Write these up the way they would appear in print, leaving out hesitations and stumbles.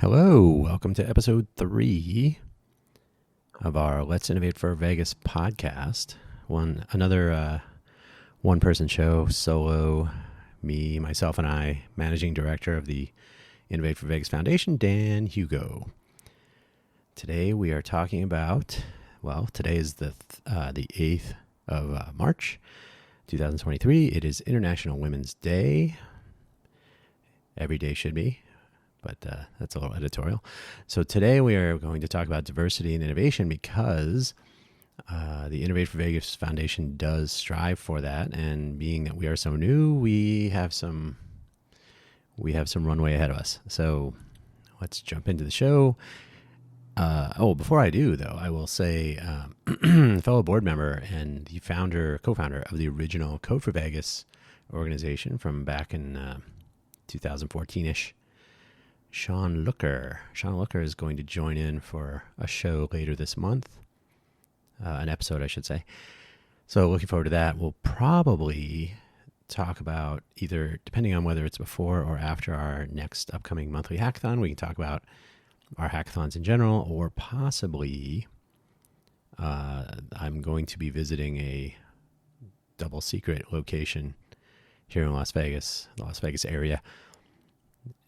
Hello, welcome to episode 3 of our Let's Innovate for Vegas podcast. Another one-person show, solo, me, myself, and I, managing director of the Innovate for Vegas Foundation, Dan Hugo. Today we are talking about, today is the 8th of March, 2023. It is International Women's Day. Every day should be. But that's a little editorial. So today we are going to talk about diversity and innovation because the Innovate for Vegas Foundation does strive for that. And being that we are so new, we have some runway ahead of us. So let's jump into the show. Before I do, though, I will say fellow board member and the co-founder of the original Code for Vegas organization from back in 2014-ish, Sean Looker. Sean Looker is going to join in for a show later this month, an episode, I should say. So looking forward to that. We'll probably talk about either, depending on whether it's before or after our next upcoming monthly hackathon, we can talk about our hackathons in general, or possibly I'm going to be visiting a double secret location here in Las Vegas, the Las Vegas area.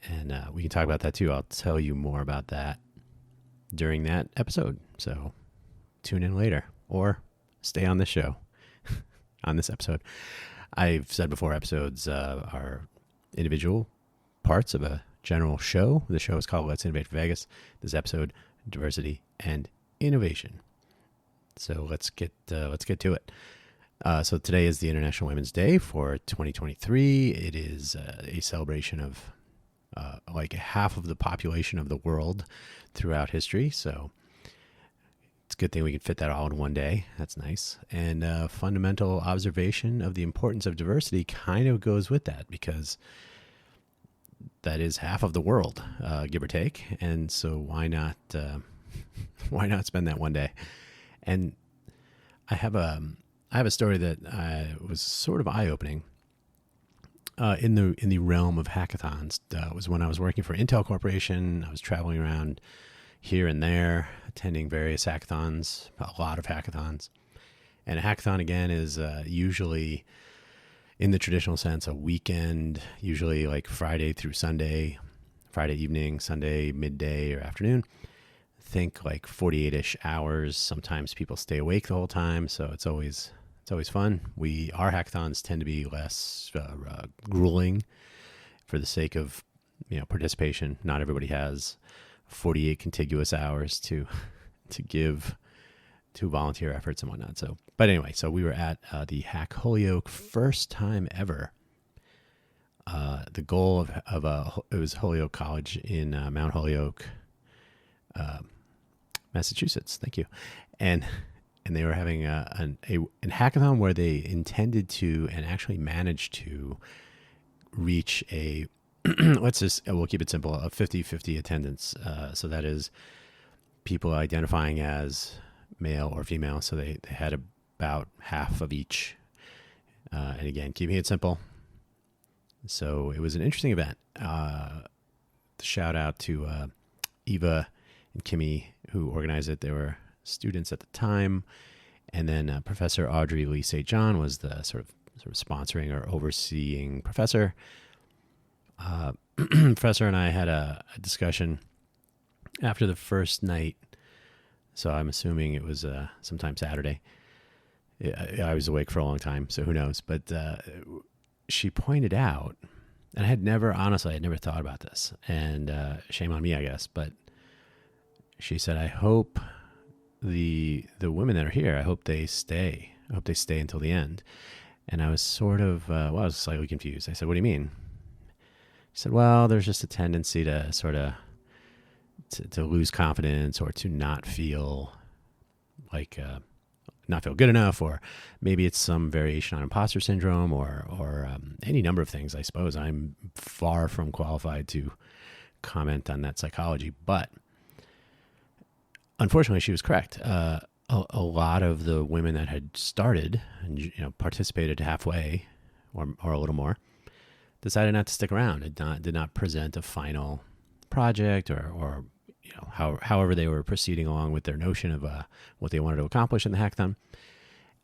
And we can talk about that too. I'll tell you more about that during that episode. So tune in later or stay on this show, on this episode. I've said before, episodes are individual parts of a general show. The show is called Let's Innovate for Vegas. This episode, diversity and innovation. So let's get to it. So today is the International Women's Day for 2023. It is a celebration of like half of the population of the world throughout history. So it's a good thing we can fit that all in one day. That's nice. And fundamental observation of the importance of diversity kind of goes with that, because that is half of the world, give or take. And so why not spend that one day? And I have a story that was sort of eye-opening. In the realm of hackathons. It was when I was working for Intel Corporation. I was traveling around here and there, attending various hackathons, a lot of hackathons. And a hackathon, again, is usually, in the traditional sense, a weekend, usually like Friday through Sunday, Friday evening, Sunday midday or afternoon. Think like 48-ish hours. Sometimes people stay awake the whole time, so it's always fun. Our hackathons tend to be less grueling for the sake of participation. Not everybody has 48 contiguous hours to give to volunteer efforts and whatnot. But anyway, we were at the Hack Holyoke, first time ever. The goal it was Holyoke College in Mount Holyoke, Massachusetts. Thank you, and they were having a hackathon where they intended to and actually managed to reach we'll keep it simple, a 50-50 attendance. So that is people identifying as male or female. So they had about half of each. And again, keeping it simple. So it was an interesting event. Shout out to Eva and Kimmy who organized it. They were students at the time, and then Professor Audrey Lee St. John was the sort of sponsoring or overseeing professor. Professor and I had a discussion after the first night, so I'm assuming it was sometime Saturday. I was awake for a long time, so who knows, but she pointed out, and I had never thought about this, and shame on me, I guess, but she said, I hope the women that are here, I hope they stay. I hope they stay until the end. And I was sort of, I was slightly confused. I said, what do you mean? She said, well, there's just a tendency to sort of, to lose confidence or to not feel like, not feel good enough, or maybe it's some variation on imposter syndrome or any number of things, I suppose. I'm far from qualified to comment on that psychology, but unfortunately, she was correct. A lot of the women that had started and participated halfway or a little more decided not to stick around. It did not present a final project or however they were proceeding along with their notion of what they wanted to accomplish in the hackathon.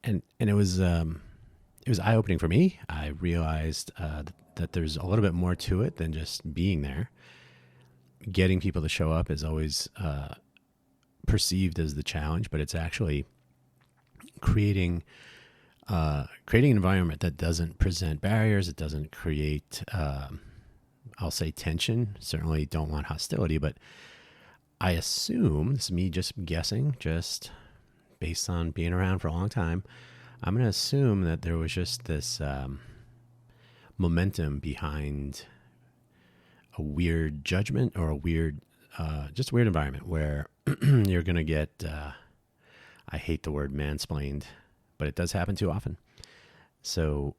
And it was eye-opening for me. I realized that there's a little bit more to it than just being there. Getting people to show up is always perceived as the challenge, but it's actually creating an environment that doesn't present barriers. It doesn't create, I'll say, tension. Certainly don't want hostility, but I assume, this is me just guessing, just based on being around for a long time, I'm going to assume that there was just this momentum behind a weird judgment or a weird environment where you're going to get, I hate the word mansplained, but it does happen too often. So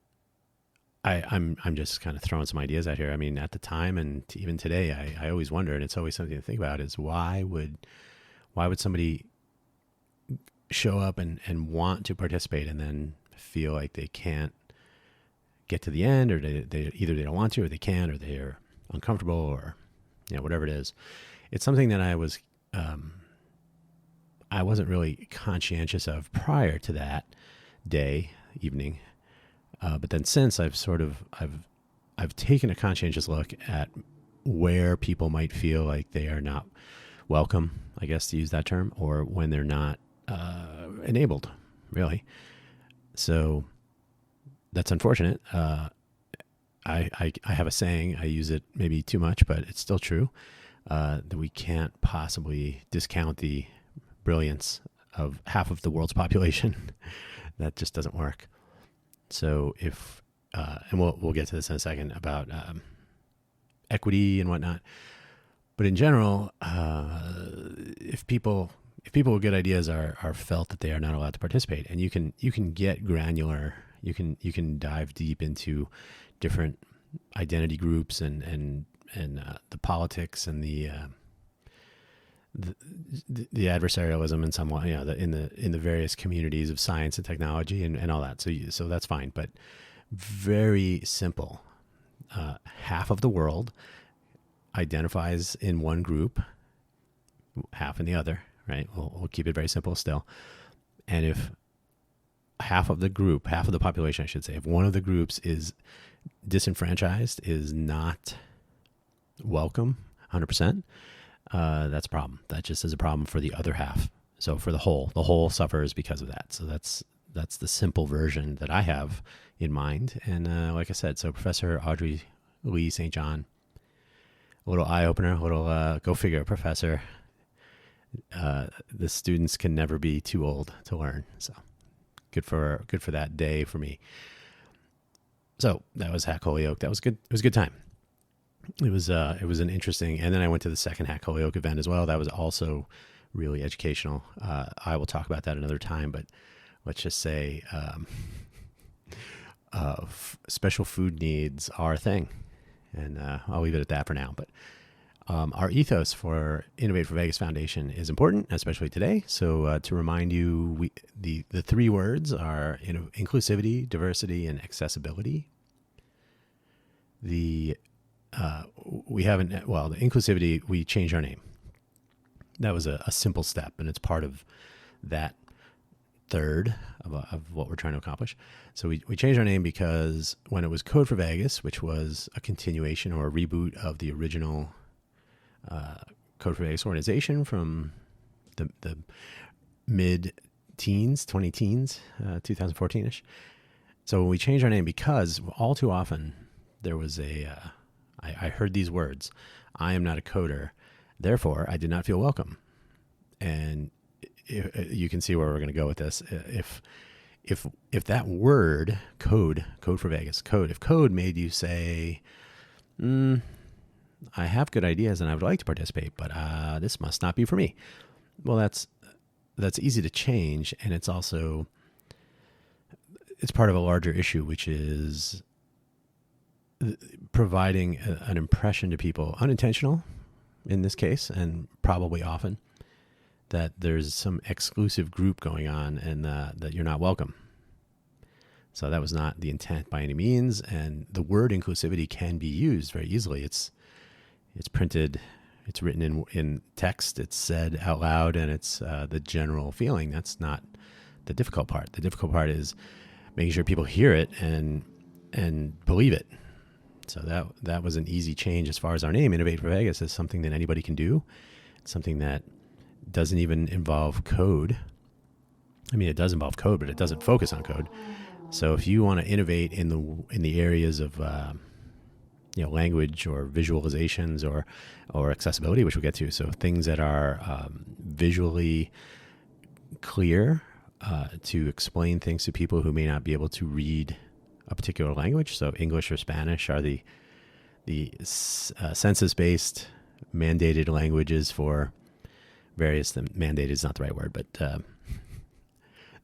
I'm just kind of throwing some ideas out here. I mean, at the time and even today, I always wonder, and it's always something to think about, is why would somebody show up and want to participate and then feel like they can't get to the end, or they either they don't want to, or they can't, or they're uncomfortable, or whatever it is. It's something that I wasn't really conscientious of prior to that evening. But then since I've taken a conscientious look at where people might feel like they are not welcome, I guess, to use that term, or when they're not enabled, really. So that's unfortunate. I have a saying, I use it maybe too much, but it's still true, that we can't possibly discount the brilliance of half of the world's population. That just doesn't work. So if, and we'll get to this in a second about equity and whatnot, but in general, if people with good ideas are felt that they are not allowed to participate, and you can get granular, you can dive deep into different identity groups and the politics and the adversarialism and somewhat, in the various communities of science and technology and all that. So that's fine, but very simple. Half of the world identifies in one group, half in the other, right? We'll keep it very simple still. And if half of the population, I should say, if one of the groups is disenfranchised, is not welcome 100%, that's a problem. That just is a problem for the other half. So for the whole suffers because of that. So that's the simple version that I have in mind. And like I said, so Professor Audrey Lee St. John, a little eye opener, a little go figure, professor. The students can never be too old to learn. So good for that day for me. So that was Hack Holyoke. That was good. It was a good time. It was an interesting, and then I went to the second Hack Holyoke event as well. That was also really educational. I will talk about that another time, but let's just say special food needs are a thing, and I'll leave it at that for now. But our ethos for Innovate for Vegas Foundation is important, especially today. So to remind you, the three words are inclusivity, diversity, and accessibility. The inclusivity, we changed our name. That was a simple step, and it's part of that third of what we're trying to accomplish. So we changed our name because when it was Code for Vegas, which was a continuation or a reboot of the original Code for Vegas organization from the mid-teens, 20-teens, 2014-ish. So we changed our name because all too often there was I heard these words: I am not a coder, therefore I did not feel welcome. And you can see where we're going to go with this. If that word code for Vegas, if code made you say, I have good ideas and I would like to participate, but this must not be for me. Well, that's easy to change, and it's part of a larger issue, which is providing an impression to people, unintentional in this case, and probably often, that there's some exclusive group going on and that you're not welcome. So that was not the intent by any means, and the word inclusivity can be used very easily. It's printed it's written in text, it's said out loud, and it's the general feeling. That's not the difficult part. The difficult part is making sure people hear it and believe it. So that was an easy change as far as our name. Innovate for Vegas is something that anybody can do. It's something that doesn't even involve code. I mean, it does involve code, but it doesn't focus on code. So if you want to innovate in the areas of language or visualizations or accessibility, which we'll get to, so things that are visually clear to explain things to people who may not be able to read a particular language. So English or Spanish are the census-based mandated languages for various. Mandated is not the right word, but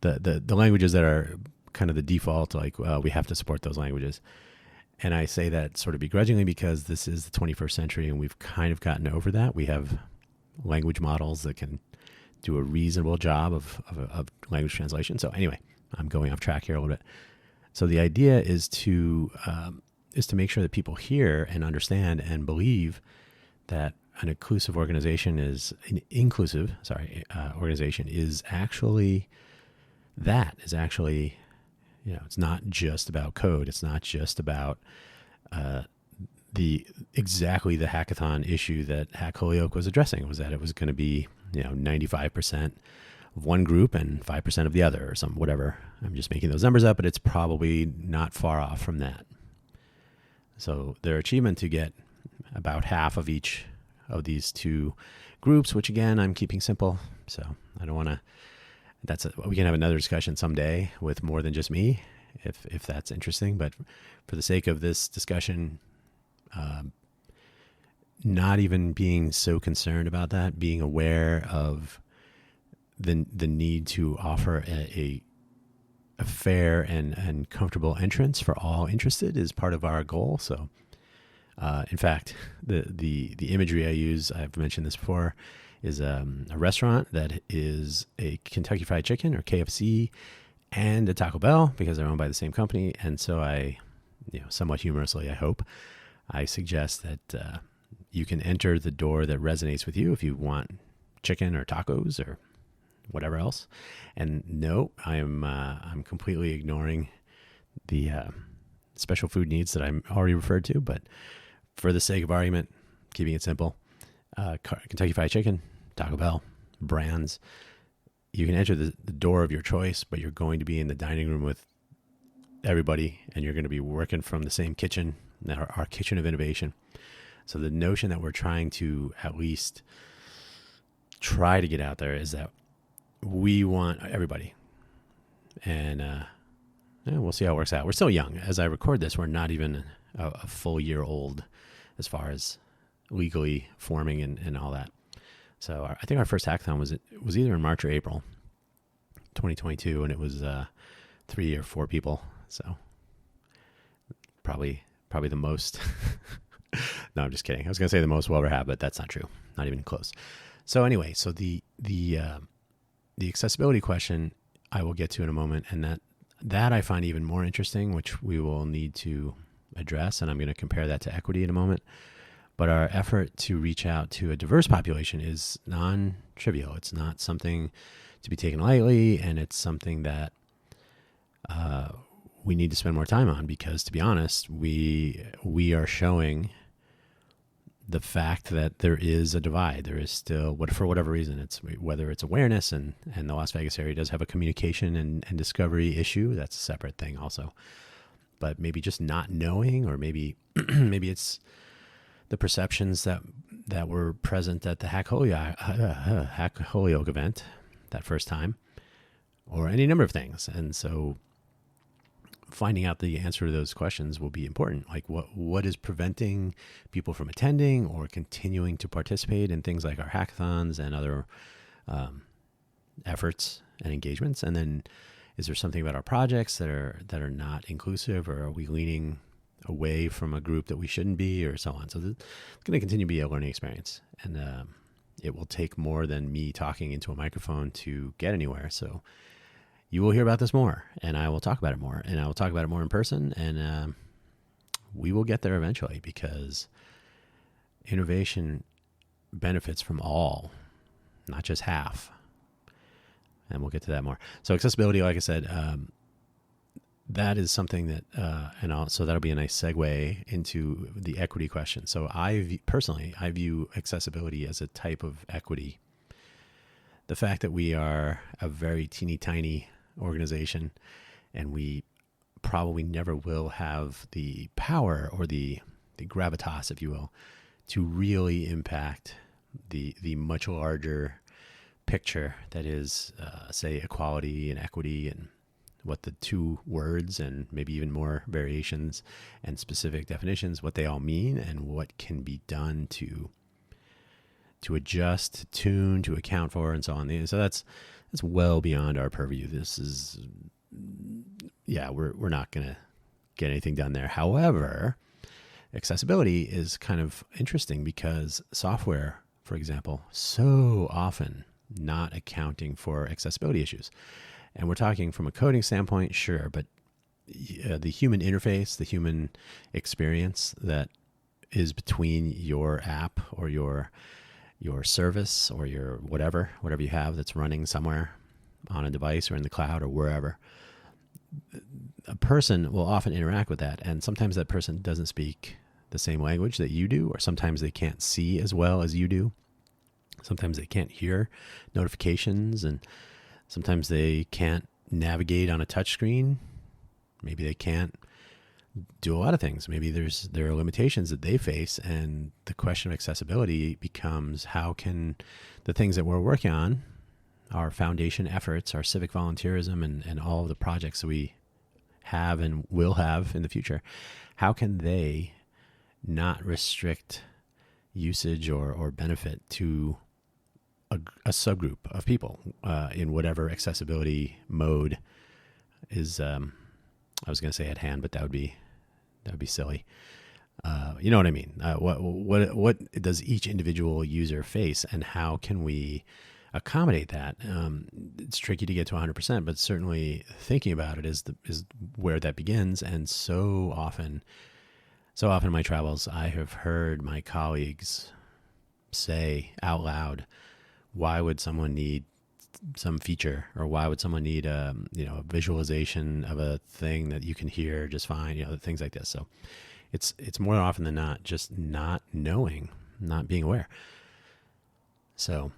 the languages that are kind of the default. Like we have to support those languages. And I say that sort of begrudgingly because this is the 21st century and we've kind of gotten over that. We have language models that can do a reasonable job of language translation. So anyway, I'm going off track here a little bit. So the idea is to make sure that people hear and understand and believe that an inclusive organization is actually it's not just about code. It's not just about the hackathon issue that Hack Holyoke was addressing. It was that it was going to be 95% of one group and 5% of the other, or some whatever. I'm just making those numbers up, but it's probably not far off from that. So their achievement to get about half of each of these two groups, which again I'm keeping simple. So I don't want to. We can have another discussion someday with more than just me, if that's interesting. But for the sake of this discussion, not even being so concerned about that, being aware of the need to offer a fair and comfortable entrance for all interested is part of our goal. So, in fact, the imagery I use, I've mentioned this before, is a restaurant that is a Kentucky Fried Chicken or KFC and a Taco Bell because they're owned by the same company. And so I, somewhat humorously, I hope, I suggest that you can enter the door that resonates with you if you want chicken or tacos or whatever else. And no, I'm completely ignoring the special food needs that I'm already referred to. But for the sake of argument, keeping it simple, Kentucky Fried Chicken, Taco Bell, brands, you can enter the door of your choice, but you're going to be in the dining room with everybody, and you're going to be working from the same kitchen, our kitchen of innovation. So the notion that we're trying to at least try to get out there is that we want everybody. And we'll see how it works out. We're still young. As I record this, we're not even a full year old as far as legally forming and all that. So I think our first hackathon was either in March or April 2022, and it was 3 or 4 people. So probably the most. No, I'm just kidding. I was going to say the most we'll ever have, but that's not true. Not even close. So anyway, so the accessibility question I will get to in a moment, and that I find even more interesting, which we will need to address, and I'm going to compare that to equity in a moment. But our effort to reach out to a diverse population is non-trivial. It's not something to be taken lightly, and it's something that we need to spend more time on because, to be honest, we are showing the fact that there is a divide. There is still, for whatever reason, whether it's awareness, and the Las Vegas area does have a communication and discovery issue. That's a separate thing also. But maybe just not knowing, or maybe it's the perceptions that were present at the Hack Holyoke event that first time, or any number of things. And so finding out the answer to those questions will be important. Like what is preventing people from attending or continuing to participate in things like our hackathons and other efforts and engagements? And then is there something about our projects that are not inclusive, or are we leaning away from a group that we shouldn't be, or so on? So it's going to continue to be a learning experience, and it will take more than me talking into a microphone to get anywhere. So you will hear about this more, and I will talk about it more, and I will talk about it more in person, and we will get there eventually, because innovation benefits from all, not just half. And we'll get to that more. So accessibility, like I said, that is something that, so that'll be a nice segue into the equity question. So personally, I view accessibility as a type of equity. The fact that we are a very teeny tiny organization and we probably never will have the power or the gravitas, if you will, to really impact the much larger picture that is, say, equality and equity, and what the two words and maybe even more variations and specific definitions, what they all mean and what can be done to adjust, to tune, to account for, and so on. So that's well beyond our purview. This is, we're not going to get anything done there. However, accessibility is kind of interesting because software, for example, so often not accounting for accessibility issues. And we're talking from a coding standpoint, sure, but the human interface, the human experience that is between your app or your service or your whatever you have that's running somewhere on a device or in the cloud or wherever, a person will often interact with that. And sometimes that person doesn't speak the same language that you do, or sometimes they can't see as well as you do. Sometimes they can't hear notifications, and sometimes they can't navigate on a touchscreen. Maybe they can't do a lot of things. Maybe there are limitations that they face, and the question of accessibility becomes, how can the things that we're working on, our foundation efforts, our civic volunteerism, and all of the projects that we have and will have in the future, how can they not restrict usage or benefit to a subgroup of people in whatever accessibility mode is, I was going to say at hand, but that would be silly. You know what I mean? What does each individual user face, and how can we accommodate that? It's tricky to get to 100%, but certainly thinking about it is where that begins. And so often in my travels, I have heard my colleagues say out loud, why would someone need some feature, or why would someone need a visualization of a thing that you can hear just fine, things like this. So it's more often than not just not knowing, not being aware. So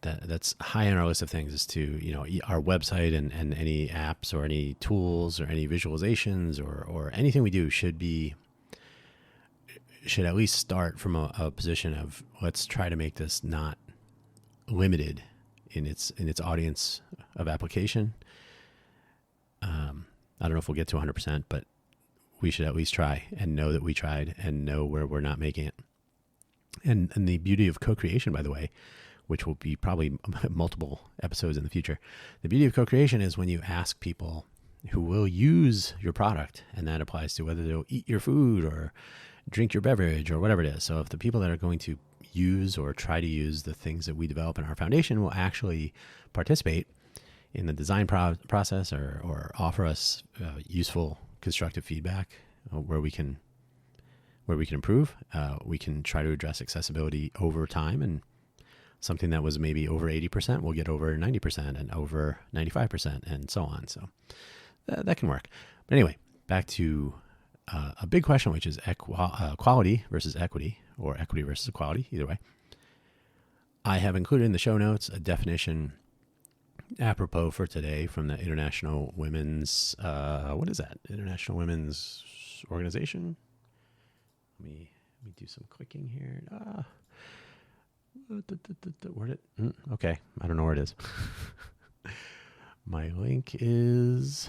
that's high on our list of things, is to, our website and any apps or any tools or any visualizations or anything we do should at least start from a position of, let's try to make this not limited in its audience of application. I don't know if we'll get to 100%, but we should at least try and know that we tried and know where we're not making it. And the beauty of co-creation, by the way, which will be probably multiple episodes in the future, the beauty of co-creation is when you ask people who will use your product, and that applies to whether they'll eat your food or drink your beverage or whatever it is. So if the people that are going to use or try to use the things that we develop in our foundation will actually participate in the design process or offer us useful, constructive feedback where we can improve, we can try to address accessibility over time, and something that was maybe over 80% will get over 90% and over 95% and so on. So that can work. But anyway, back to a big question, which is quality versus equity, or equity versus equality, either way. I have included in the show notes a definition apropos for today from the International Women's, what is that? International Women's Organization? Let me do some clicking here. Where'd it? Okay, I don't know where it is. My link is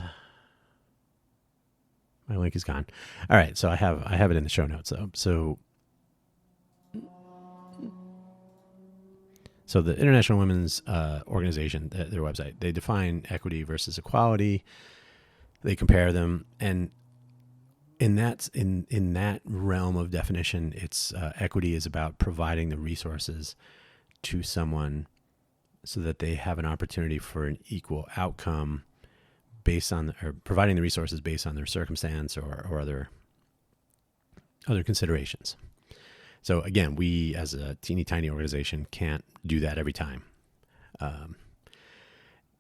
gone. All right, so I have it in the show notes though. So the International Women's Organization, their website, they define equity versus equality. They compare them, and in that realm of definition, it's equity is about providing the resources to someone so that they have an opportunity for an equal outcome based on, or providing the resources based on their circumstance or other considerations. So again, we as a teeny tiny organization can't do that every time.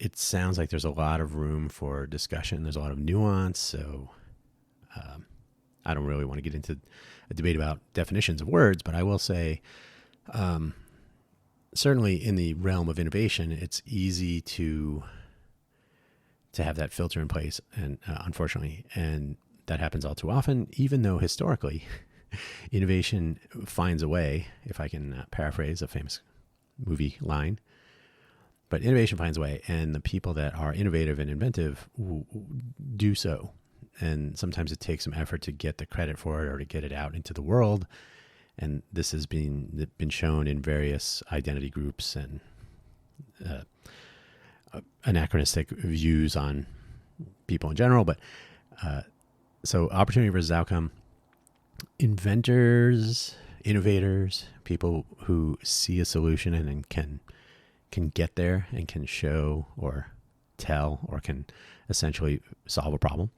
It sounds like there's a lot of room for discussion. There's a lot of nuance. So I don't really want to get into a debate about definitions of words, but I will say, certainly in the realm of innovation, it's easy to have that filter in place, and unfortunately, and that happens all too often, even though historically innovation finds a way, if I can paraphrase a famous movie line, but innovation finds a way, and the people that are innovative and inventive do so. And sometimes it takes some effort to get the credit for it or to get it out into the world. And this has been shown in various identity groups and anachronistic views on people in general. But so opportunity versus outcome. Inventors, innovators, people who see a solution and can get there and can show or tell or can essentially solve a problem.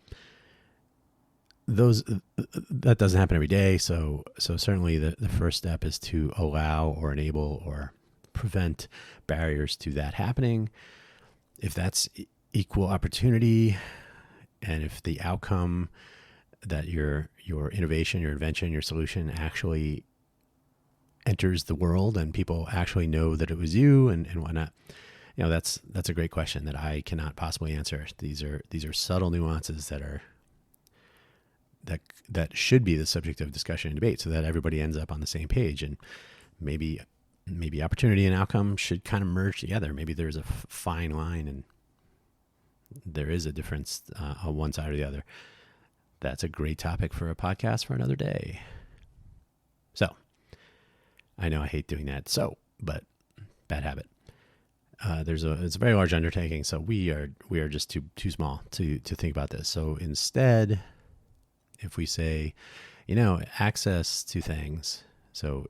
That doesn't happen every day. So certainly the first step is to allow or enable or prevent barriers to that happening. If that's equal opportunity, and if the outcome that your innovation, your invention, your solution actually enters the world and people actually know that it was you and whatnot, that's a great question that I cannot possibly answer. These are subtle nuances that should be the subject of discussion and debate, so that everybody ends up on the same page. And maybe opportunity and outcome should kind of merge together. Maybe there's a fine line and there is a difference on one side or the other. That's a great topic for a podcast for another day. So I know I hate doing that. But bad habit. It's a very large undertaking. So we are just too small to think about this. So instead, if we say, access to things, so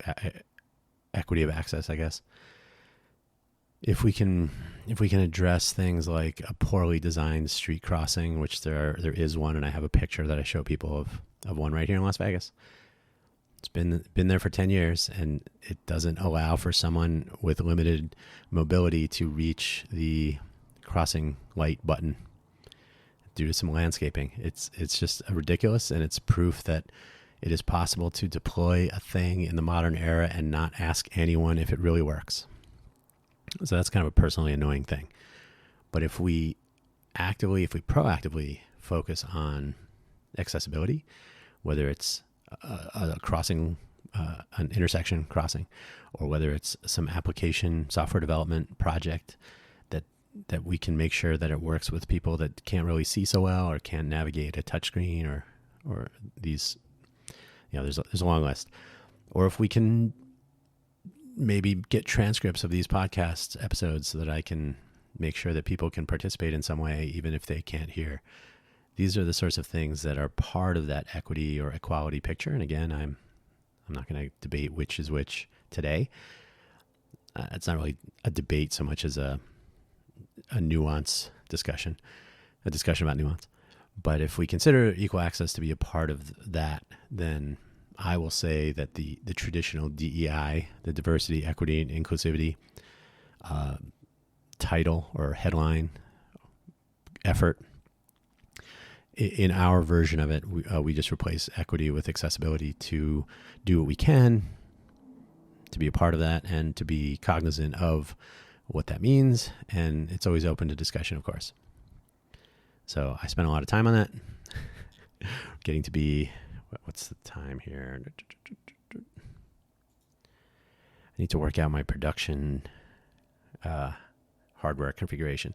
equity of access, I guess, if we can address things like a poorly designed street crossing, which there is one, and I have a picture that I show people of one right here in Las Vegas. It's been there for 10 years, and it doesn't allow for someone with limited mobility to reach the crossing light button due to some landscaping. It's just ridiculous, and it's proof that it is possible to deploy a thing in the modern era and not ask anyone if it really works. So that's kind of a personally annoying thing. But if we proactively focus on accessibility, whether it's a crossing, an intersection crossing, or whether it's some application software development project that we can make sure that it works with people that can't really see so well or can't navigate a touchscreen or these, there's a long list. Or if we can maybe get transcripts of these podcast episodes so that I can make sure that people can participate in some way, even if they can't hear. These are the sorts of things that are part of that equity or equality picture. And again, I'm not going to debate which is which today. It's not really a debate so much as a nuance discussion, a discussion about nuance. But if we consider equal access to be a part of that, then I will say that the traditional DEI, the diversity, equity, and inclusivity title or headline effort, in our version of it, we just replace equity with accessibility to do what we can to be a part of that and to be cognizant of what that means. And it's always open to discussion, of course. So I spent a lot of time on that. Getting to be, what's the time here? I need to work out my production hardware configuration.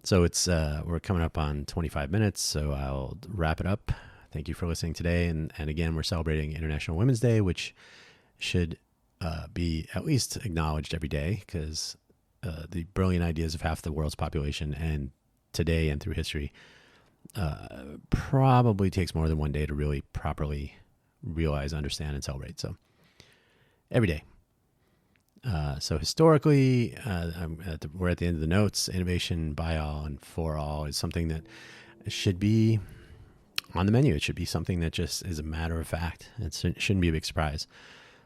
So it's we're coming up on 25 minutes, so I'll wrap it up. Thank you for listening today. And again, we're celebrating International Women's Day, which should be at least acknowledged every day, because the brilliant ideas of half the world's population, and today and through history, probably takes more than one day to really properly realize, understand, and celebrate. So every day. So historically, we're at the end of the notes. Innovation by all and for all is something that should be on the menu. It should be something that just is a matter of fact. It shouldn't be a big surprise.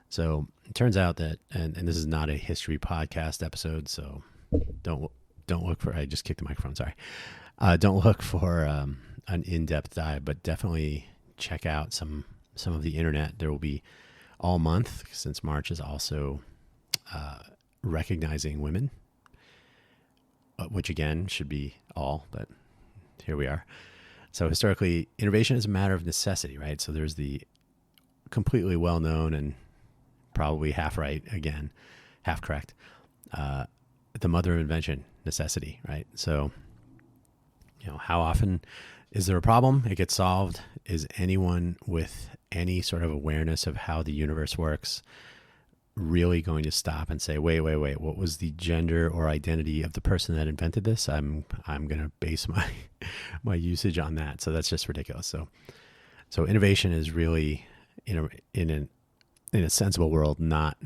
So it turns out that, and this is not a history podcast episode, so don't look for, I just kicked the microphone, sorry. Don't look for an in-depth dive, but definitely check out some of the internet. There will be all month, since March is also recognizing women, which again should be all, but here we are. So historically, innovation is a matter of necessity, right? So there's the completely well-known and probably half right, again, half correct, the mother of invention, necessity, right? So, how often is there a problem? It gets solved. Is anyone with any sort of awareness of how the universe works really going to stop and say, wait, what was the gender or identity of the person that invented this? I'm going to base my usage on that. So that's just ridiculous. So innovation is really in a sensible world not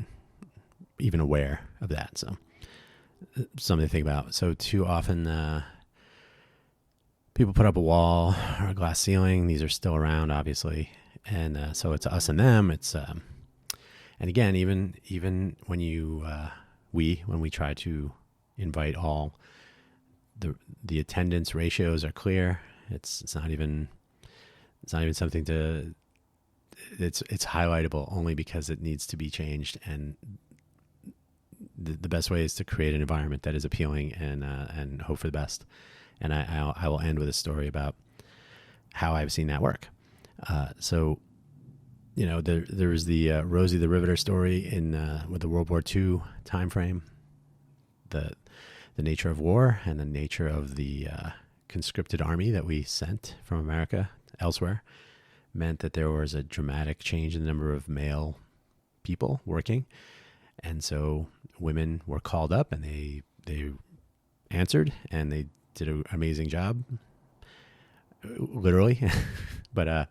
even aware of that. So something to think about. So too often people put up a wall or a glass ceiling. These are still around, obviously. And so it's us and them. It's and again, even when when we try to invite all, the attendance ratios are clear. It's not even something to. It's highlightable only because it needs to be changed, and the best way is to create an environment that is appealing and hope for the best. And I will end with a story about how I've seen that work. So, there was the Rosie the Riveter story with the World War II time frame, the nature of war and the nature of the conscripted army that we sent from America elsewhere meant that there was a dramatic change in the number of male people working. And so women were called up and they answered and they did an amazing job, literally. But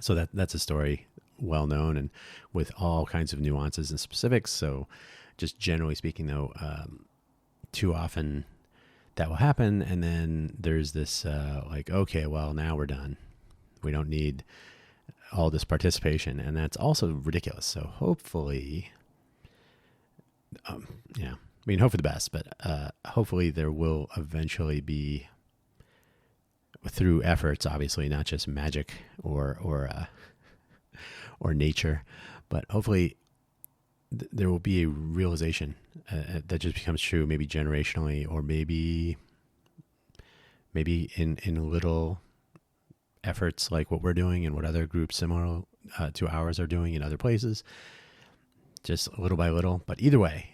so that's a story well known and with all kinds of nuances and specifics. So just generally speaking, though, too often that will happen. And then there's this okay, well, now we're done. We don't need all this participation. And that's also ridiculous. So hopefully, hope for the best, but hopefully there will eventually be, through efforts, obviously not just magic or nature, but hopefully there will be a realization that just becomes true, maybe generationally, or maybe in little efforts like what we're doing and what other groups similar to ours are doing in other places, just little by little. But either way,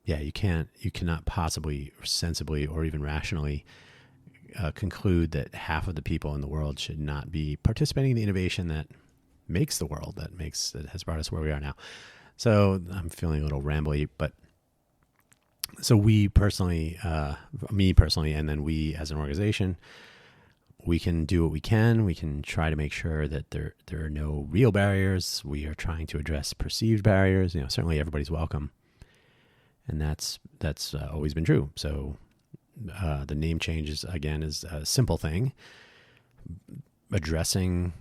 you cannot possibly sensibly or even rationally conclude that half of the people in the world should not be participating in the innovation that makes the world, that has brought us where we are now. So I'm feeling a little rambly, but so me personally, and then we as an organization, we can do what we can. We can try to make sure that there are no real barriers. We are trying to address perceived barriers. Certainly everybody's welcome. And that's always been true. So the name change is a simple thing. Addressing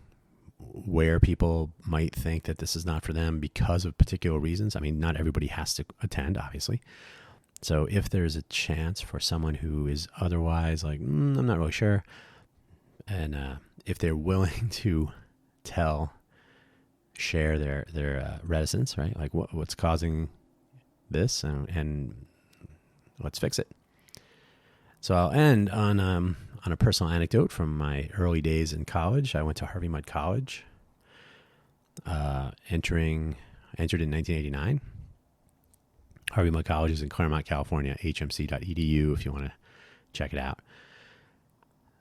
where people might think that this is not for them because of particular reasons. I mean, not everybody has to attend, obviously. So if there's a chance for someone who is otherwise like, I'm not really sure, and if they're willing to share their reticence, right? Like what's causing this, and let's fix it. So I'll end on a personal anecdote from my early days in college. I went to Harvey Mudd College, entered in 1989. Harvey Mudd College is in Claremont, California, hmc.edu if you want to check it out.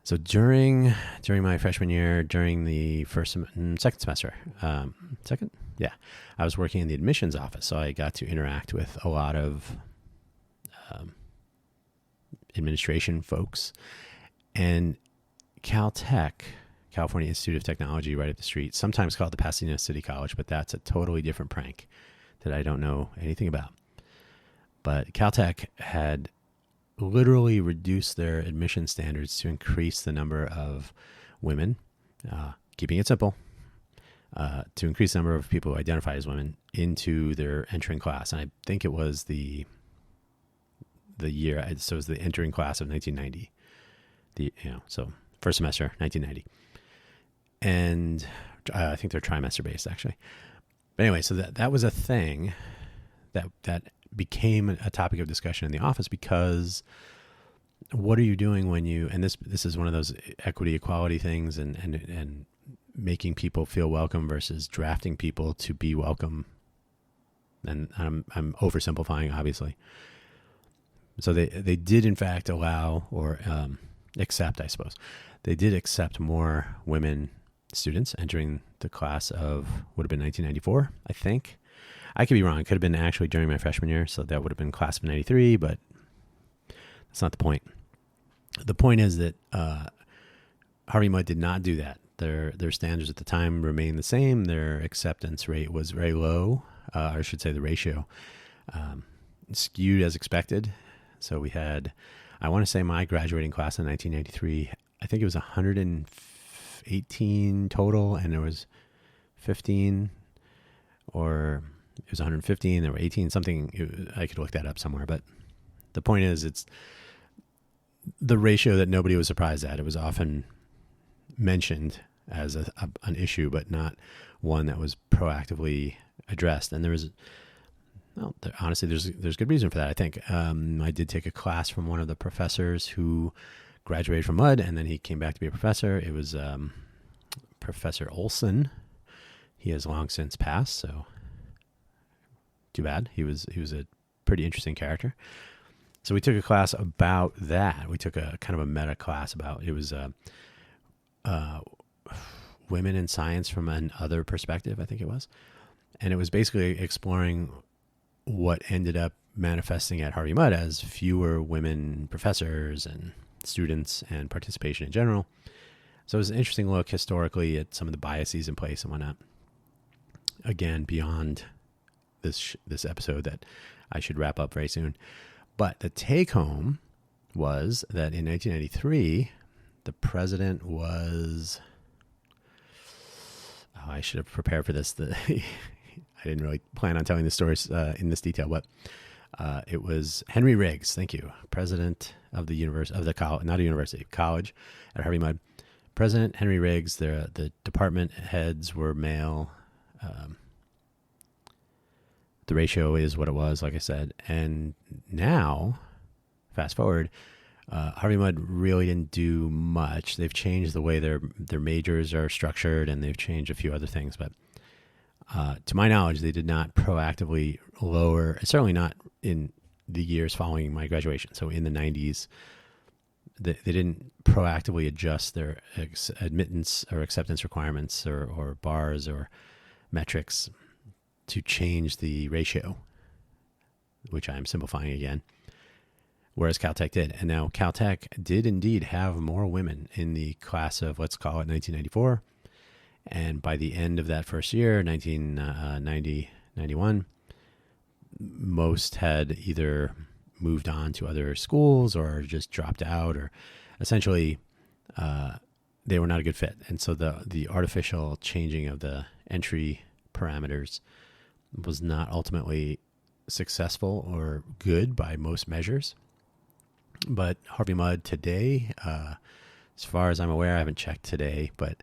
So during my freshman year, during the second semester, I was working in the admissions office. So I got to interact with a lot of administration folks. And Caltech, California Institute of Technology, right up the street, sometimes called the Pasadena City College, but that's a totally different prank that I don't know anything about. But Caltech had literally reduced their admission standards to increase the number of women, keeping it simple, to increase the number of people who identify as women into their entering class. And I think it was the year, so it was the entering class of 1990. So first semester, 1990. And I think they're trimester based, actually. But anyway, so that was a thing that became a topic of discussion in the office, because what are you doing when you, and this is one of those equity, equality things, and making people feel welcome versus drafting people to be welcome. And I'm oversimplifying, obviously. So they did in fact allow, or accept, I suppose. They did accept more women students entering the class of, would have been 1994, I think. I could be wrong. It could have been actually during my freshman year, so that would have been class of 93, but that's not the point. The point is that Harvey Mudd did not do that. Their standards at the time remained the same. Their acceptance rate was very low, or I should say the ratio, skewed as expected. So we had, I want to say my graduating class in 1993, I think it was 118 total, and there was 15, or it was 115, there were 18, something, I could look that up somewhere. But the point is, it's the ratio that nobody was surprised at. It was often mentioned as an issue, but not one that was proactively addressed. And there was, honestly, there's good reason for that, I think. I did take a class from one of the professors who graduated from Mudd, and then he came back to be a professor. It was Professor Olson. He has long since passed, so too bad. He was a pretty interesting character. So we took a class about that. We took a kind of a meta class about, it was women in science from another perspective, I think it was. And it was basically exploring what ended up manifesting at Harvey Mudd as fewer women professors and students and participation in general. So it was an interesting look historically at some of the biases in place and whatnot. Again, beyond this episode that I should wrap up very soon. But the take home was that in 1993, the president was, I should have prepared for this. I didn't really plan on telling the stories in this detail, but it was Henry Riggs. Thank you. President of the university, of the college, not a university, college at Harvey Mudd. President Henry Riggs. The department heads were male. The ratio is what it was, like I said. And now, fast forward, Harvey Mudd really didn't do much. They've changed the way their majors are structured, and they've changed a few other things. But to my knowledge, they did not proactively lower, certainly not in the years following my graduation. So in the 90s, they didn't proactively adjust their admittance or acceptance requirements or bars or metrics to change the ratio, which I'm simplifying again, whereas Caltech did. And now Caltech did indeed have more women in the class of, let's call it 1994. And by the end of that first year, 1990, 91, most had either moved on to other schools or just dropped out, or essentially they were not a good fit. And so the artificial changing of the entry parameters was not ultimately successful or good by most measures. But Harvey Mudd today, as far as I'm aware, I haven't checked today, but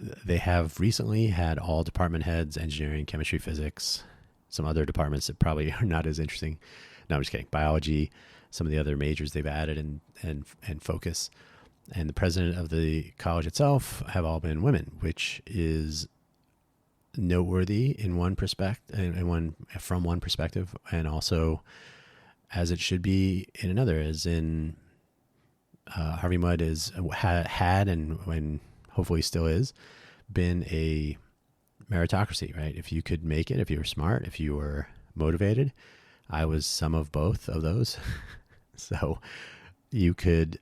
they have recently had all department heads, engineering, chemistry, physics, some other departments that probably are not as interesting. No, I'm just kidding. Biology, some of the other majors they've added and focus. And the president of the college itself have all been women, which is noteworthy in one from one perspective, and also as it should be in another, as in Harvey Mudd had and hopefully still is, been a meritocracy, right? If you could make it, if you were smart, if you were motivated, I was some of both of those. So you could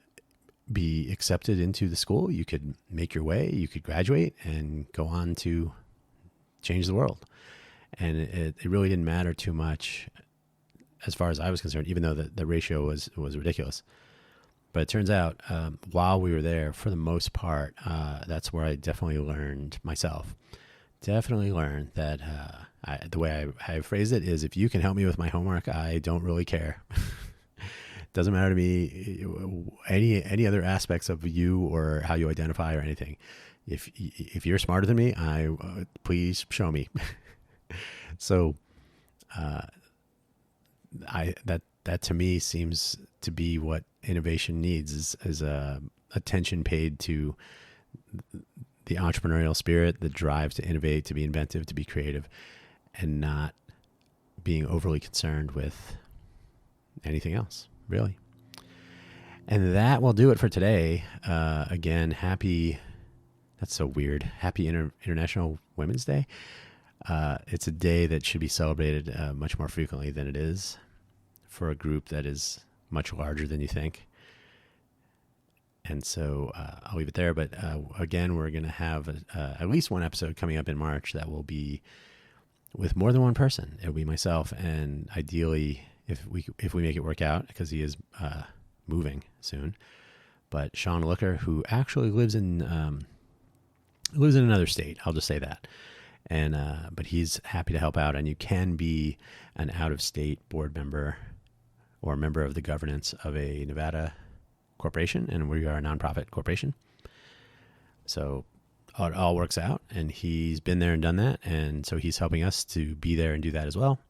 be accepted into the school, you could make your way, you could graduate and go on to change the world. And it really didn't matter too much as far as I was concerned, even though the ratio was ridiculous. But it turns out while we were there, for the most part, that's where I definitely learned myself definitely learned that the way I phrase it is, if you can help me with my homework, I don't really care. Doesn't matter to me any other aspects of you or how you identify or anything. If you're smarter than me, please show me. So that to me seems to be what innovation needs, is attention paid to the entrepreneurial spirit, the drive to innovate, to be inventive, to be creative, and not being overly concerned with anything else, really. And that will do it for today. Again, that's so weird. Happy International Women's Day. It's a day that should be celebrated much more frequently than it is, for a group that is much larger than you think. And so I'll leave it there. But again, we're going to have at least one episode coming up in March that will be with more than one person. It'll be myself, and ideally, if we make it work out, because he is moving soon. But Sean Looker, who actually lives in another state. I'll just say that. And but he's happy to help out, and you can be an out-of-state board member or a member of the governance of a Nevada corporation, and we are a nonprofit corporation. So it all works out, and he's been there and done that, and so he's helping us to be there and do that as well.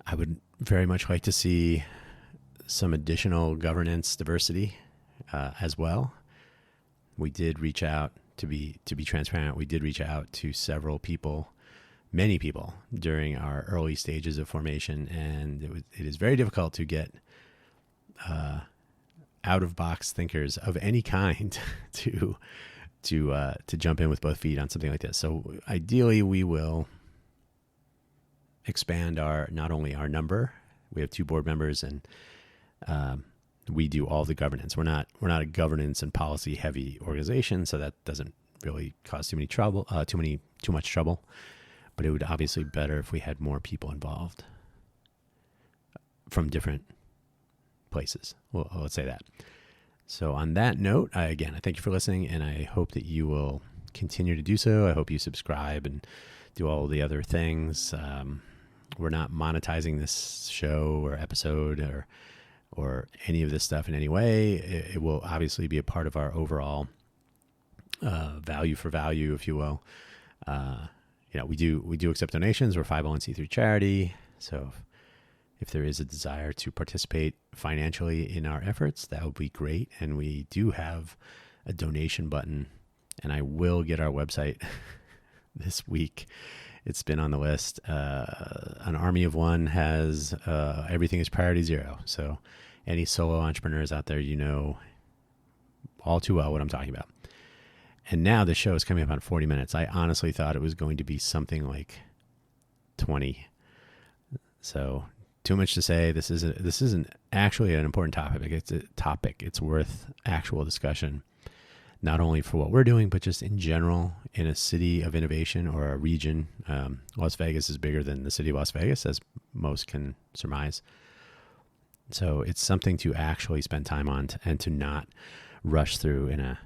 I would very much like to see some additional governance diversity as well. We did reach out, to be transparent, we did reach out to several people, many people, during our early stages of formation, and it is very difficult to get out-of-box thinkers of any kind to jump in with both feet on something like this. So ideally, we will expand not only our number. We have 2 board members, and we do all the governance. We're not a governance and policy heavy organization, so that doesn't really cause too much trouble. But it would obviously be better if we had more people involved from different places. Well, let's say that. So on that note, I thank you for listening, and I hope that you will continue to do so. I hope you subscribe and do all the other things. We're not monetizing this show or episode or any of this stuff in any way. It will obviously be a part of our overall value for value, if you will. We do accept donations. We're a 501c3 charity. So if there is a desire to participate financially in our efforts, that would be great. And we do have a donation button, and I will get our website this week. It's been on the list. An army of one has everything is priority 0. So any solo entrepreneurs out there, you know all too well what I'm talking about. And now the show is coming up on 40 minutes. I honestly thought it was going to be something like 20. So too much to say. This isn't actually an important topic. It's a topic. It's worth actual discussion, not only for what we're doing, but just in general in a city of innovation or a region. Las Vegas is bigger than the city of Las Vegas, as most can surmise. So it's something to actually spend time on and to not rush through in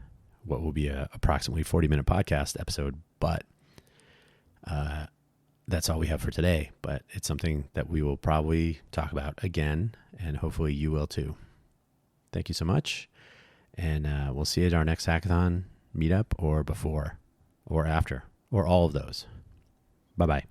what will be a approximately 40-minute podcast episode. But that's all we have for today. But it's something that we will probably talk about again, and hopefully you will too. Thank you so much. And we'll see you at our next hackathon meetup, or before or after, or all of those. Bye-bye.